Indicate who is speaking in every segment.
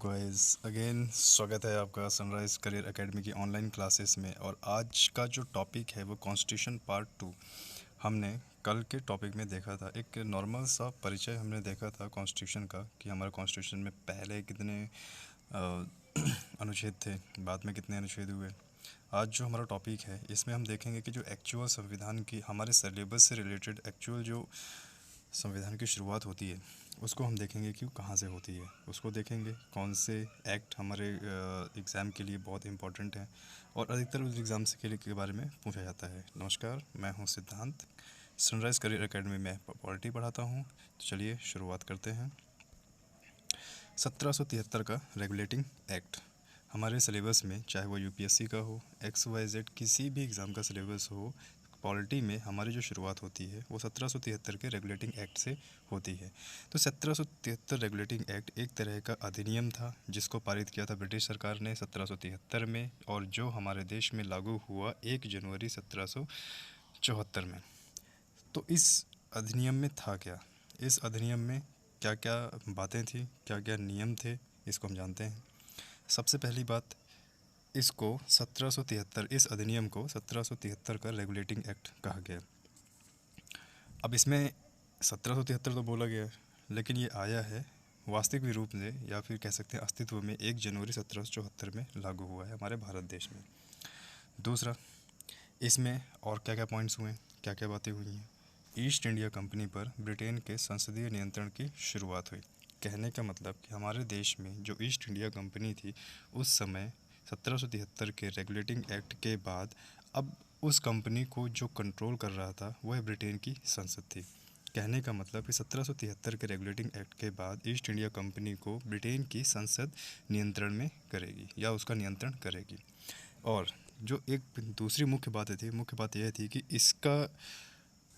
Speaker 1: Guys again स्वागत है आपका सनराइज़ करियर एकेडमी की ऑनलाइन क्लासेस में। और आज का जो टॉपिक है वो कॉन्स्टिट्यूशन पार्ट 2। हमने कल के टॉपिक में देखा था, एक नॉर्मल सा परिचय हमने देखा था कॉन्स्टिट्यूशन का, कि हमारे कॉन्स्टिट्यूशन में पहले कितने अनुच्छेद थे, बाद में कितने अनुच्छेद हुए। आज जो हमारा टॉपिक है इसमें हम देखेंगे कि जो एक्चुअल संविधान की हमारे सिलेबस से रिलेटेड एक्चुअल जो संविधान की शुरुआत होती है उसको हम देखेंगे कि कहाँ से होती है, उसको देखेंगे कौन से एक्ट हमारे एग्ज़ाम के लिए बहुत इंपॉर्टेंट हैं और अधिकतर उस एग्ज़ाम के बारे में पूछा जाता है। नमस्कार, मैं हूँ सिद्धांत, सनराइज़ करियर एकेडमी में पॉलिटी पढ़ाता हूँ। तो चलिए शुरुआत करते हैं। 1773 का रेगुलेटिंग एक्ट हमारे सिलेबस में, चाहे वो यूपीएससी का हो, XYZ किसी भी एग्ज़ाम का सिलेबस हो, पॉलिटी में हमारी जो शुरुआत होती है वो 1773 के रेगुलेटिंग एक्ट से होती है। तो 1773 रेगुलेटिंग एक्ट एक तरह का अधिनियम था जिसको पारित किया था ब्रिटिश सरकार ने 1773 में, और जो हमारे देश में लागू हुआ 1 जनवरी 1774 में। तो इस अधिनियम में था क्या, इस अधिनियम में क्या क्या बातें थी, क्या क्या नियम थे, इसको हम जानते हैं। सबसे पहली बात, इसको 1773 इस अधिनियम को 1773 का रेगुलेटिंग एक्ट कहा गया। अब इसमें 1773 तो बोला गया है, लेकिन ये आया है वास्तविक रूप से, या फिर कह सकते हैं अस्तित्व में, 1 जनवरी 1774 में लागू हुआ है हमारे भारत देश में। दूसरा, इसमें और क्या क्या पॉइंट्स हुए, क्या क्या बातें हुई हैं। ईस्ट इंडिया कंपनी पर ब्रिटेन के संसदीय नियंत्रण की शुरुआत हुई। कहने का मतलब कि हमारे देश में जो ईस्ट इंडिया कंपनी थी उस समय 1773 के रेगुलेटिंग एक्ट के बाद अब उस कंपनी को जो कंट्रोल कर रहा था वह ब्रिटेन की संसद थी। कहने का मतलब कि 1773 के रेगुलेटिंग एक्ट के बाद ईस्ट इंडिया कंपनी को ब्रिटेन की संसद नियंत्रण में करेगी या उसका नियंत्रण करेगी। और जो एक दूसरी मुख्य बात यह थी कि इसका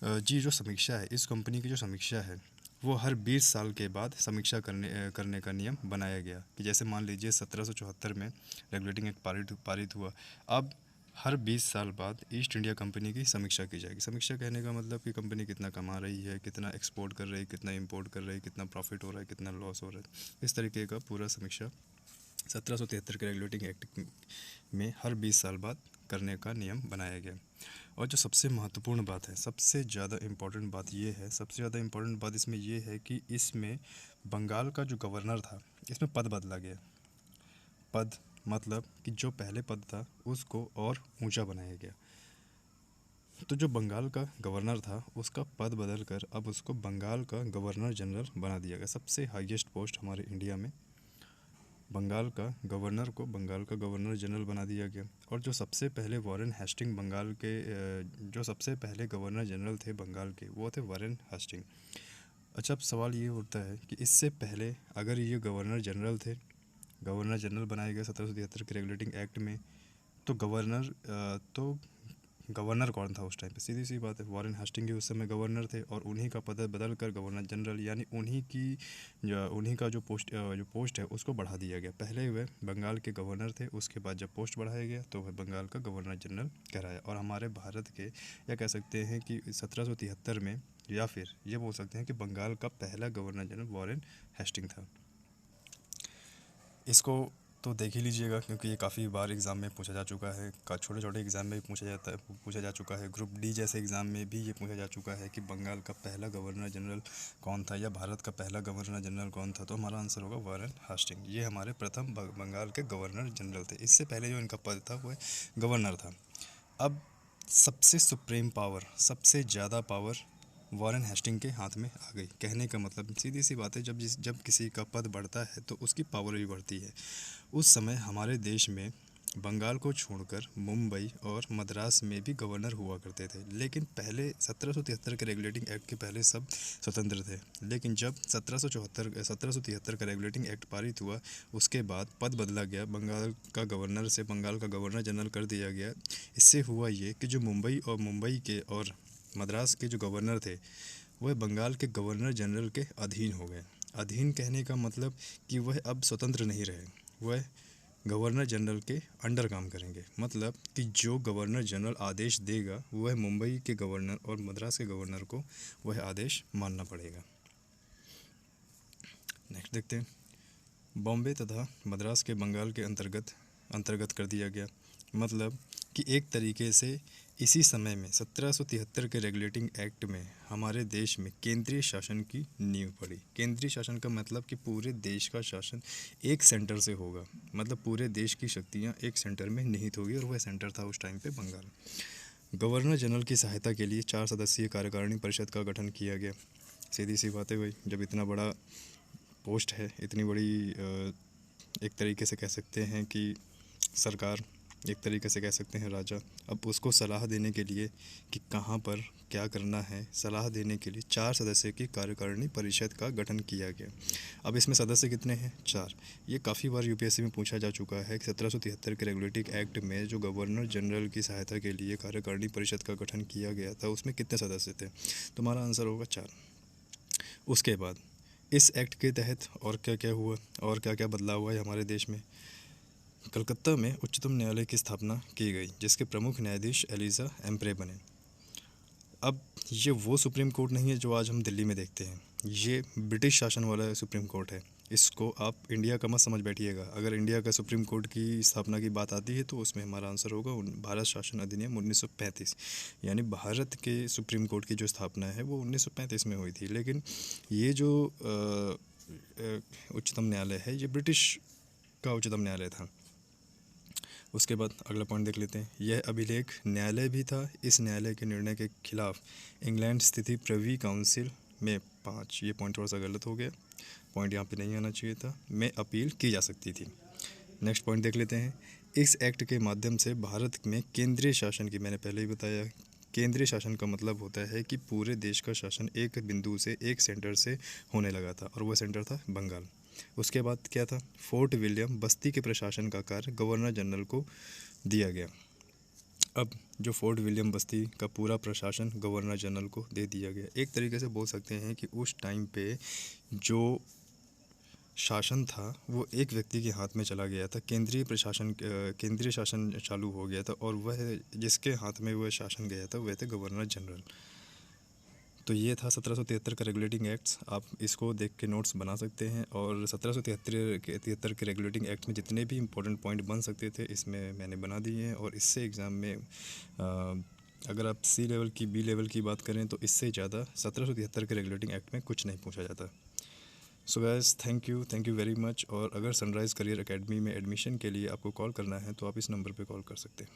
Speaker 1: जो समीक्षा है, इस कंपनी की जो समीक्षा है वो हर 20 साल के बाद समीक्षा करने का नियम बनाया गया। कि जैसे मान लीजिए 1774 में रेगुलेटिंग एक्ट पारित हुआ, अब हर 20 साल बाद ईस्ट इंडिया कंपनी की समीक्षा की जाएगी। समीक्षा कहने का मतलब कि कंपनी कितना कमा रही है, कितना एक्सपोर्ट कर रही है, कितना इंपोर्ट कर रही है, कितना प्रॉफिट हो रहा है, कितना लॉस हो रहा है, इस तरीके का पूरा समीक्षा 1773 के रेगुलेटिंग एक्ट में हर 20 साल बाद करने का नियम बनाया गया। और जो सबसे महत्वपूर्ण बात है, सबसे ज़्यादा इम्पोर्टेंट बात ये है, सबसे ज़्यादा इम्पोर्टेंट बात इसमें ये है कि इसमें बंगाल का जो गवर्नर था, इसमें पद बदला गया। पद मतलब कि जो पहले पद था उसको और ऊंचा बनाया गया। तो जो बंगाल का गवर्नर था उसका पद बदल कर अब उसको बंगाल का गवर्नर जनरल बना दिया गया। सबसे हाईएस्ट पोस्ट हमारे इंडिया में, बंगाल का गवर्नर को बंगाल का गवर्नर जनरल बना दिया गया। और जो सबसे पहले वॉरेन हेस्टिंग, बंगाल के जो सबसे पहले गवर्नर जनरल थे बंगाल के, वो थे वॉरेन हेस्टिंग। अच्छा, अब सवाल ये उठता है कि इससे पहले अगर ये गवर्नर जनरल बनाए गए 1773 के रेगुलेटिंग एक्ट में, तो गवर्नर कौन था उस टाइम पे? सीधी सी बात है, वॉरेन हेस्टिंग ही उस समय गवर्नर थे, और उन्हीं का पद बदल कर गवर्नर जनरल, यानी उन्हीं का जो पोस्ट है उसको बढ़ा दिया गया। पहले वह बंगाल के गवर्नर थे, उसके बाद जब पोस्ट बढ़ाया गया तो वह बंगाल का गवर्नर जनरल कराया। और हमारे भारत के, या कह सकते हैं कि 1773 में, या फिर ये बोल सकते हैं कि बंगाल का पहला गवर्नर जनरल वॉरेन हेस्टिंग था। इसको तो देख ही लीजिएगा, क्योंकि ये काफ़ी बार एग्ज़ाम में पूछा जा चुका है, छोटे छोटे एग्ज़ाम में भी पूछा जा चुका है। ग्रुप डी जैसे एग्ज़ाम में भी ये पूछा जा चुका है कि बंगाल का पहला गवर्नर जनरल कौन था, या भारत का पहला गवर्नर जनरल कौन था। तो हमारा आंसर होगा वॉरेन हेस्टिंग। ये हमारे प्रथम बंगाल के गवर्नर जनरल थे। इससे पहले जो इनका पद था वह गवर्नर था। अब सबसे सुप्रीम पावर, सबसे ज़्यादा पावर वॉरेन हेस्टिंग के हाथ में आ गई। कहने का मतलब सीधी सी बात है, जब किसी का पद बढ़ता है तो उसकी पावर भी बढ़ती है। उस समय हमारे देश में बंगाल को छोड़कर मुंबई और मद्रास में भी गवर्नर हुआ करते थे, लेकिन पहले 1773 के रेगुलेटिंग एक्ट के पहले सब स्वतंत्र थे। लेकिन जब 1773 का रेगुलेटिंग एक्ट पारित हुआ, उसके बाद पद बदला गया, बंगाल का गवर्नर से बंगाल का गवर्नर जनरल कर दिया गया। इससे हुआ ये कि जो मुंबई के और मद्रास के जो गवर्नर थे वह बंगाल के गवर्नर जनरल के अधीन हो गए। अधीन कहने का मतलब कि वह अब स्वतंत्र नहीं रहे, वह गवर्नर जनरल के अंडर काम करेंगे। मतलब कि जो गवर्नर जनरल आदेश देगा वह मुंबई के गवर्नर और मद्रास के गवर्नर को वह आदेश मानना पड़ेगा। नेक्स्ट देखते हैं। बॉम्बे तथा मद्रास के बंगाल के अंतर्गत कर दिया गया। मतलब कि एक तरीके से इसी समय में 1773 के रेगुलेटिंग एक्ट में हमारे देश में केंद्रीय शासन की नींव पड़ी। केंद्रीय शासन का मतलब कि पूरे देश का शासन एक सेंटर से होगा, मतलब पूरे देश की शक्तियाँ एक सेंटर में निहित होगी, और वह सेंटर था उस टाइम पे बंगाल। गवर्नर जनरल की सहायता के लिए 4 सदस्यीय कार्यकारिणी परिषद का गठन किया गया। सीधी सी बात है भाई, जब इतना बड़ा पोस्ट है, इतनी बड़ी एक तरीके से कह सकते हैं कि सरकार, एक तरीके से कह सकते हैं राजा, अब उसको सलाह देने के लिए कि कहाँ पर क्या करना है, सलाह देने के लिए 4 सदस्य की कार्यकारिणी परिषद का गठन किया गया। अब इसमें सदस्य कितने हैं? 4। ये काफ़ी बार यूपीएससी में पूछा जा चुका है कि 1773 के रेगुलेटिंग एक्ट में जो गवर्नर जनरल की सहायता के लिए कार्यकारिणी परिषद का गठन किया गया था उसमें कितने सदस्य थे? तुम्हारा आंसर होगा 4। उसके बाद इस एक्ट के तहत और क्या क्या हुआ और क्या क्या बदलाव हुआ है हमारे देश में? कलकत्ता में उच्चतम न्यायालय की स्थापना की गई, जिसके प्रमुख न्यायाधीश एलिजा एम्प्रे बने। अब ये वो सुप्रीम कोर्ट नहीं है जो आज हम दिल्ली में देखते हैं, ये ब्रिटिश शासन वाला सुप्रीम कोर्ट है। इसको आप इंडिया का मत समझ बैठिएगा। अगर इंडिया का सुप्रीम कोर्ट की स्थापना की बात आती है तो उसमें हमारा आंसर होगा भारत शासन अधिनियम 1935, यानी भारत के सुप्रीम कोर्ट की जो स्थापना है वो 1935 में हुई थी। लेकिन ये जो उच्चतम न्यायालय है ये ब्रिटिश का उच्चतम न्यायालय था। उसके बाद अगला पॉइंट देख लेते हैं। यह अभिलेख न्यायालय भी था। इस न्यायालय के निर्णय के खिलाफ इंग्लैंड स्थित प्रिवी काउंसिल में 5, ये पॉइंट थोड़ा सा गलत हो गया, पॉइंट यहाँ पे नहीं आना चाहिए था, में अपील की जा सकती थी। नेक्स्ट पॉइंट देख लेते हैं। इस एक्ट के माध्यम से भारत में केंद्रीय शासन की, मैंने पहले ही बताया, केंद्रीय शासन का मतलब होता है कि पूरे देश का शासन एक बिंदु से, एक सेंटर से होने लगा था, और वह सेंटर था बंगाल। उसके बाद क्या था? फोर्ट विलियम बस्ती के प्रशासन का कार्य गवर्नर जनरल को दिया गया। अब जो फोर्ट विलियम बस्ती का पूरा प्रशासन गवर्नर जनरल को दे दिया गया। एक तरीके से बोल सकते हैं कि उस टाइम पे जो शासन था वो एक व्यक्ति के हाथ में चला गया था, केंद्रीय शासन चालू हो गया था, और वह जिसके हाथ में वह शासन गया था वह थे गवर्नर जनरल। तो ये था 1773 का रेगुलेटिंग एक्ट्स। आप इसको देख के नोट्स बना सकते हैं, और 1773 के रेगुलेटिंग एक्ट में जितने भी इंपॉर्टेंट पॉइंट बन सकते थे इसमें मैंने बना दिए हैं। और इससे एग्ज़ाम में अगर आप सी लेवल की, बी लेवल की बात करें तो इससे ज़्यादा 1773 के रेगुलेटिंग एक्ट में कुछ नहीं पूछा जाता। So guys, thank you very much. और अगर सनराइज़ करियर एकेडमी में एडमिशन के लिए आपको कॉल करना है तो आप इस नंबर पे कॉल कर सकते हैं।